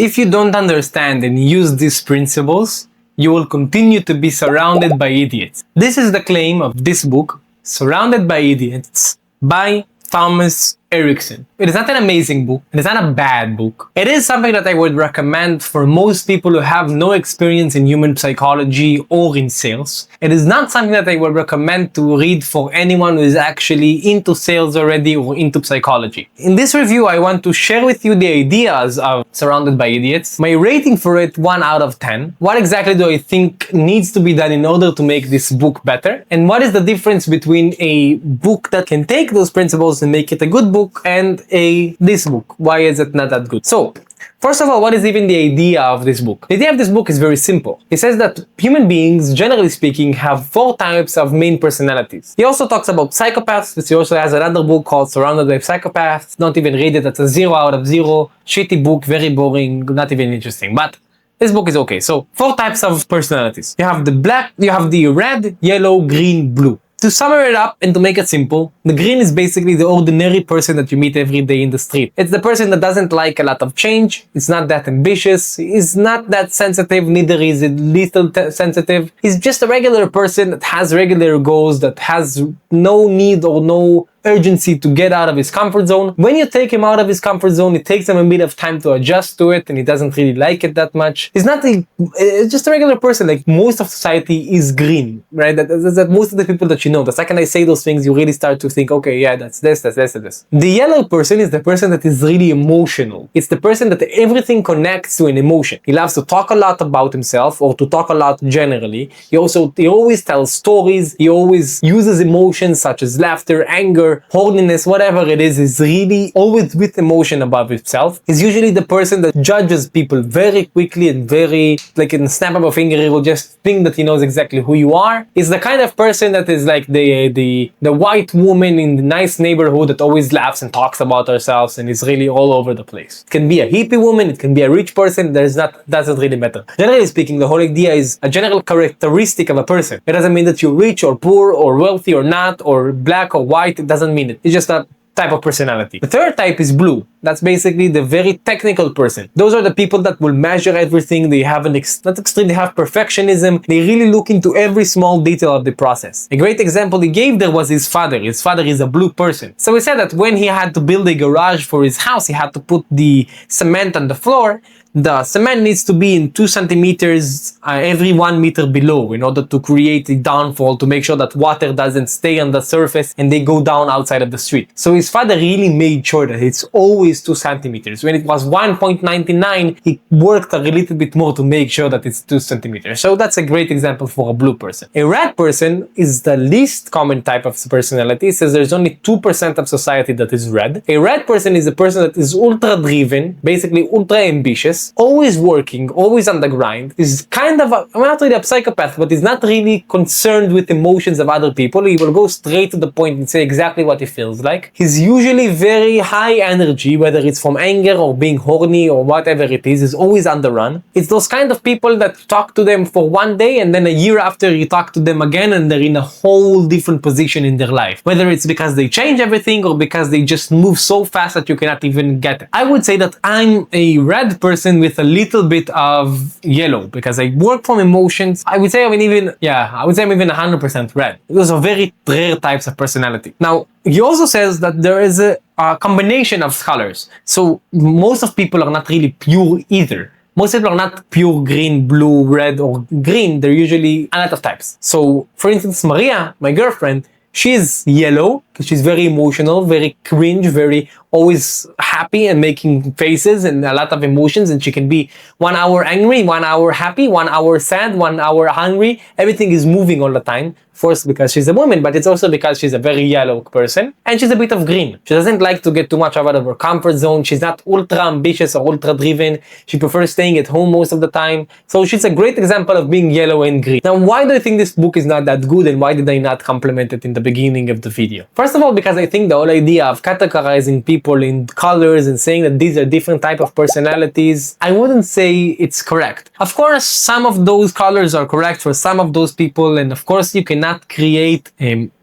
If you don't understand and use these principles, you will continue to be surrounded by idiots. This is the claim of this book, Surrounded by Idiots, by Thomas Erikson. It is not an amazing book. It is not a bad book. It is something that I would recommend for most people who have no experience in human psychology or in sales. It is not something that I would recommend to read for anyone who is actually into sales already or into psychology. In this review, I want to share with you the ideas of Surrounded by Idiots. My rating for it, 1 out of 10. What exactly do I think needs to be done in order to make this book better? And what is the difference between a book that can take those principles and make it a good book and this book? Why is it not that good? So, first of all, what is even the idea of this book? The idea of this book is very simple. It says that human beings, generally speaking, have 4 types of main personalities. He also talks about psychopaths, but he also has another book called Surrounded by Psychopaths. Don't even read it, it's a 0 out of 0. Shitty book, very boring, not even interesting. But this book is okay. So, 4 types of personalities. You have the black, you have the red, yellow, green, blue. To sum it up and to make it simple, the green is basically the ordinary person that you meet every day in the street. It's the person that doesn't like a lot of change, it's not that ambitious, is not that sensitive, neither is it little sensitive. He's just a regular person that has regular goals, that has no need or no urgency to get out of his comfort zone. When you take him out of his comfort zone, it takes him a bit of time to adjust to it and he doesn't really like it that much. He's not it's just a regular person. Like most of society is green, right? That most of the people that you know, the second I say those things, you really start to think, okay, yeah, that's this, that's this, that's this. The yellow person is the person that is really emotional. It's the person that everything connects to an emotion. He loves to talk a lot about himself or to talk a lot generally. He always tells stories. He always uses emotions such as laughter, anger, horniness, whatever it is really always with emotion above himself. He's usually the person that judges people very quickly and very, like in the snap of a finger, he will just think that he knows exactly who you are. He's the kind of person that is like the white woman in the nice neighborhood that always laughs and talks about herself and is really all over the place. It can be a hippie woman, it can be a rich person, doesn't really matter. Generally speaking, the whole idea is a general characteristic of a person. It doesn't mean that you're rich or poor or wealthy or not, or black or white. It doesn't mean it. It's just a type of personality. The third type is blue. That's basically the very technical person. Those are the people that will measure everything. They have they have perfectionism. They really look into every small detail of the process. A great example he gave there was his father. His father is a blue person. So he said that when he had to build a garage for his house, he had to put the cement on the floor. The cement needs to be in 2 centimeters every 1 meter below in order to create a downfall, to make sure that water doesn't stay on the surface and they go down outside of the street. So his father really made sure that it's always 2 centimeters. When it was 1.99, he worked a little bit more to make sure that it's 2 centimeters. So that's a great example for a blue person. A red person is the least common type of personality. It says there's only 2% of society that is red. A red person is a person that is ultra driven, basically ultra ambitious, always working, always on the grind. Is kind of I'm not really a psychopath, but he's not really concerned with emotions of other people. He will go straight to the point and say exactly what he feels like. He's usually very high energy, whether it's from anger or being horny or whatever it is always on the run. It's those kind of people that talk to them for 1 day and then a year after you talk to them again and they're in a whole different position in their life. Whether it's because they change everything or because they just move so fast that you cannot even get it. I would say that I'm a red person with a little bit of yellow because I work from emotions. I would say I'm even 100% red. Those are very rare types of personality. Now, he also says that there is a combination of colors. So most of people are not really pure either. Most people are not pure green, blue, red, or green. They're usually a lot of types. So, for instance, Maria, my girlfriend, she's yellow because she's very emotional, very cringe, very always happy and making faces and a lot of emotions, and she can be 1 hour angry, 1 hour happy, 1 hour sad, 1 hour hungry. Everything is moving all the time. First because she's a woman, but it's also because she's a very yellow person and she's a bit of green. She doesn't like to get too much out of her comfort zone. She's not ultra ambitious or ultra driven. She prefers staying at home most of the time. So she's a great example of being yellow and green. Now, why do I think this book is not that good and why did I not compliment it in the beginning of the video? First of all, because I think the whole idea of categorizing people in colors and saying that these are different type of personalities, I wouldn't say it's correct. Of course, some of those colors are correct for some of those people, and of course you cannot create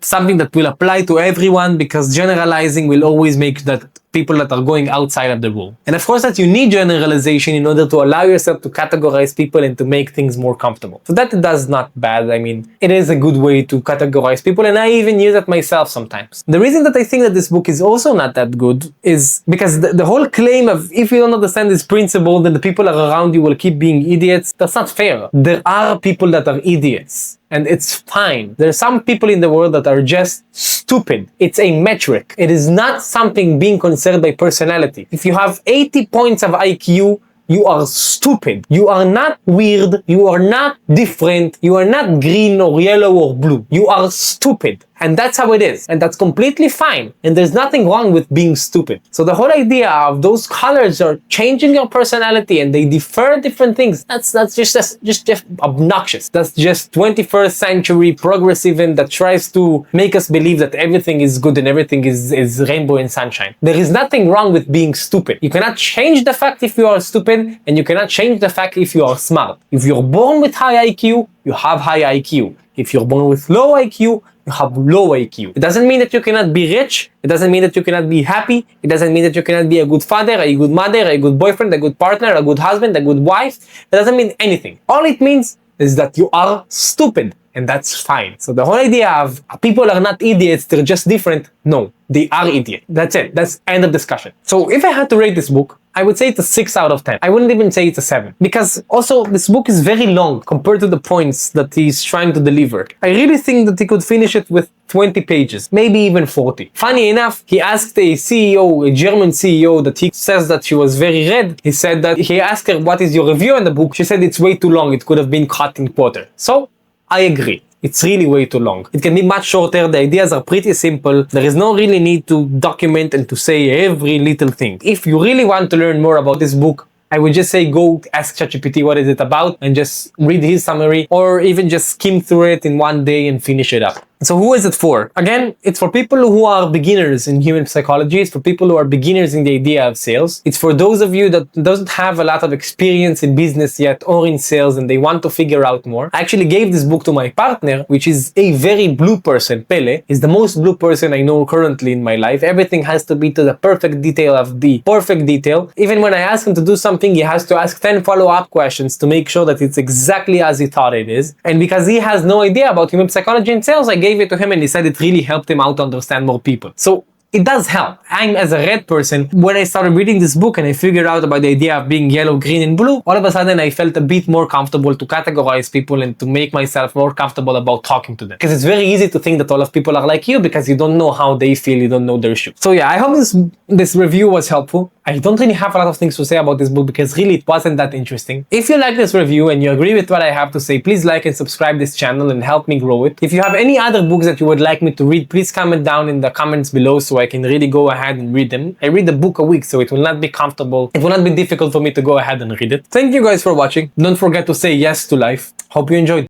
something that will apply to everyone because generalizing will always make that people that are going outside of the rule. And of course that you need generalization in order to allow yourself to categorize people and to make things more comfortable. So that does not bad. I mean, it is a good way to categorize people, and I even use it myself sometimes. The reason that I think that this book is also not that good is because the whole claim of if you don't understand this principle, then the people around you will keep being idiots, that's not fair. There are people that are idiots. And it's fine. There are some people in the world that are just stupid. It's a metric. It is not something being considered by personality. If you have 80 points of IQ, you are stupid. You are not weird. You are not different. You are not green or yellow or blue. You are stupid. And that's how it is. And that's completely fine. And there's nothing wrong with being stupid. So the whole idea of those colors are changing your personality and they differ different things, that's just obnoxious. That's just 21st century progressivism that tries to make us believe that everything is good and everything is rainbow and sunshine. There is nothing wrong with being stupid. You cannot change the fact if you are stupid, and you cannot change the fact if you are smart. If you're born with high IQ, you have high IQ. If you're born with low IQ, you have low IQ. It doesn't mean that you cannot be rich. It doesn't mean that you cannot be happy. It doesn't mean that you cannot be a good father, a good mother, a good boyfriend, a good partner, a good husband, a good wife. It doesn't mean anything. All it means is that you are stupid, and that's fine. So the whole idea of people are not idiots, they're just different. No, they are idiots. That's it. That's end of discussion. So if I had to rate this book, I would say it's a 6 out of 10. I wouldn't even say it's a 7. Because also this book is very long compared to the points that he's trying to deliver. I really think that he could finish it with 20 pages, maybe even 40. Funny enough, he asked a CEO, a German CEO, that he says that she was very red. He said that he asked her, what is your review on the book? She said it's way too long. It could have been cut in quarter. So I agree. It's really way too long. It can be much shorter. The ideas are pretty simple. There is no really need to document and to say every little thing. If you really want to learn more about this book, I would just say go ask ChatGPT what is it about and just read his summary, or even just skim through it in one day and finish it up. So who is it for? Again, it's for people who are beginners in human psychology. It's for people who are beginners in the idea of sales. It's for those of you that doesn't have a lot of experience in business yet or in sales and they want to figure out more. I actually gave this book to my partner, which is a very blue person. Pele is the most blue person I know currently in my life. Everything has to be to the perfect detail of the perfect detail. Even when I ask him to do something, he has to ask 10 follow-up questions to make sure that it's exactly as he thought it is. And because he has no idea about human psychology and sales, I gave it to him and he said it really helped him out to understand more people. So it does help. I'm as a red person, when I started reading this book and I figured out about the idea of being yellow, green and blue, all of a sudden I felt a bit more comfortable to categorize people and to make myself more comfortable about talking to them. Because it's very easy to think that all of people are like you because you don't know how they feel, you don't know their shoes. So yeah, I hope this review was helpful. I don't really have a lot of things to say about this book because really it wasn't that interesting. If you like this review and you agree with what I have to say, please like and subscribe this channel and help me grow it. If you have any other books that you would like me to read, please comment down in the comments below so I can really go ahead and read them. I read a book a week, so it will not be comfortable. It will not be difficult for me to go ahead and read it. Thank you guys for watching. Don't forget to say yes to life. Hope you enjoyed.